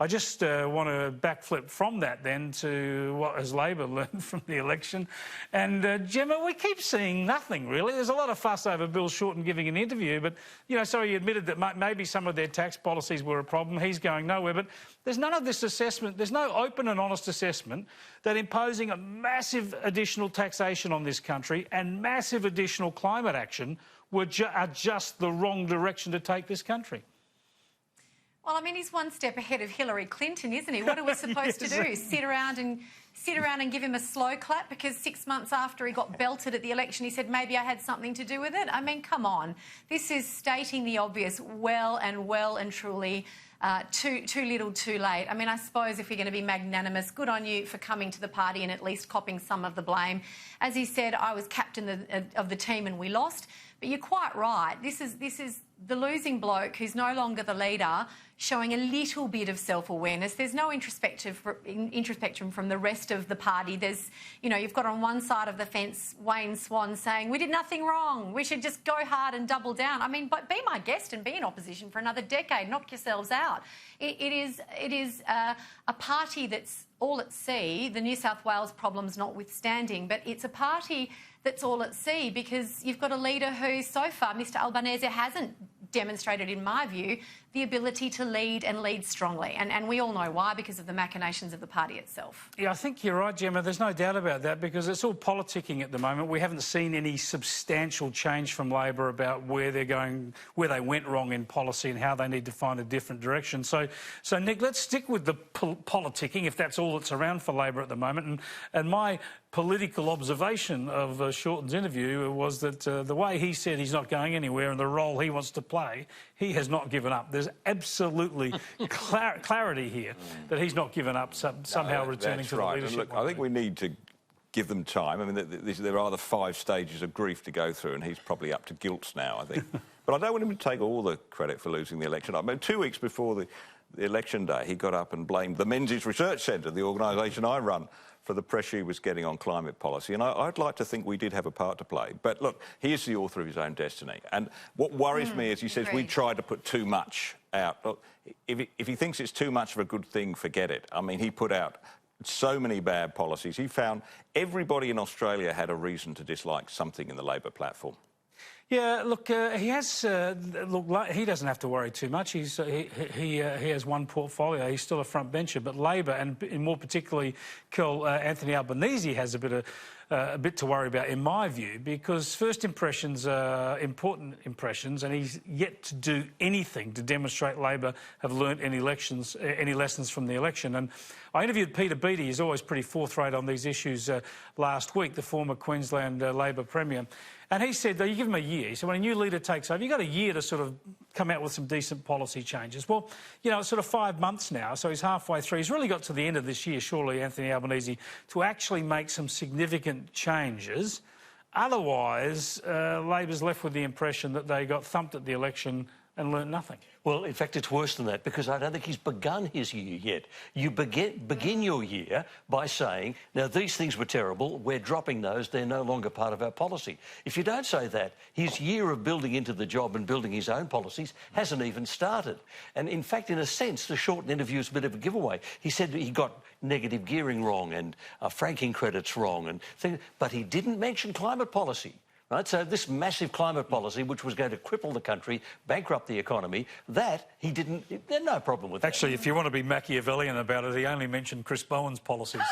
I just want to backflip from that then to what has Labor learned from the election. And, Gemma, we keep seeing nothing, really. There's a lot of fuss over Bill Shorten giving an interview, but, you know, so he admitted that maybe some of their tax policies were a problem. He's going nowhere. But there's none of this assessment. There's no open and honest assessment that imposing a massive additional taxation on this country and massive additional climate action are just the wrong direction to take this country. Well, I mean, he's one step ahead of Hillary Clinton, isn't he? What are we supposed to do? Sit around and give him a slow clap because 6 months after he got belted at the election, he said maybe I had something to do with it? I mean, come on. This is stating the obvious well and truly too little too late. I mean, I suppose if you're going to be magnanimous, good on you for coming to the party and at least copping some of the blame. As he said, I was captain of the team and we lost. But you're quite right. This is the losing bloke who's no longer the leader showing a little bit of self-awareness. There's no introspection from the rest of the party. There's, you know, you've got on one side of the fence Wayne Swan saying, we did nothing wrong, we should just go hard and double down. I mean, but be my guest and be in opposition for another decade, knock yourselves out. It is a party that's all at sea, the New South Wales problems notwithstanding, but it's a party that's all at sea because you've got a leader who so far, Mr Albanese, hasn't demonstrated, in my view, the ability to lead and lead strongly. And we all know why, because of the machinations of the party itself. Yeah, I think you're right, Gemma. There's no doubt about that because it's all politicking at the moment. We haven't seen any substantial change from Labor about where they're going, where they went wrong in policy and how they need to find a different direction. So Nick, let's stick with the politicking, if that's all that's around for Labor at the moment. And my political observation of Shorten's interview was that the way he said he's not going anywhere and the role he wants to play, he has not given up. There's absolutely clarity here that he's not given up, somehow returning to the leadership. And look, I think we need to give them time. I mean, there are the 5 stages of grief to go through, and he's probably up to guilt now, I think. But I don't want him to take all the credit for losing the election. I mean, 2 weeks before the election day, he got up and blamed the Menzies Research Centre, the organisation I run, for the pressure he was getting on climate policy. And I'd like to think we did have a part to play. But look, he is the author of his own destiny. And what worries me is he says we tried to put too much out. Look, if he thinks it's too much of a good thing, forget it. I mean, he put out so many bad policies. He found everybody in Australia had a reason to dislike something in the Labor platform. Yeah, look, he doesn't have to worry too much. He has one portfolio. He's still a front bencher, but Labor, and more particularly Anthony Albanese, has a bit to worry about, in my view, because first impressions are important impressions, and he's yet to do anything to demonstrate Labor have learnt any lessons from the election. And I interviewed Peter Beattie, who's always pretty forthright on these issues, last week, the former Queensland Labor Premier. And he said, you give him a year. He said, when a new leader takes over, you've got a year to sort of come out with some decent policy changes. Well, you know, it's sort of 5 months now, so he's halfway through. He's really got to the end of this year, surely, Anthony Albanese, to actually make some significant changes. Otherwise, Labor's left with the impression that they got thumped at the election and learnt nothing. Well, in fact, it's worse than that, because I don't think he's begun his year yet. You begin your year by saying, now, these things were terrible, we're dropping those, they're no longer part of our policy. If you don't say that, his year of building into the job and building his own policies hasn't even started. And, in fact, in a sense, the Shorten interview is a bit of a giveaway. He said he got negative gearing wrong and franking credits wrong, and but he didn't mention climate policy. Right, so this massive climate policy, which was going to cripple the country, bankrupt the economy, that he didn't... There's no problem with that. Actually, if you want to be Machiavellian about it, he only mentioned Chris Bowen's policies.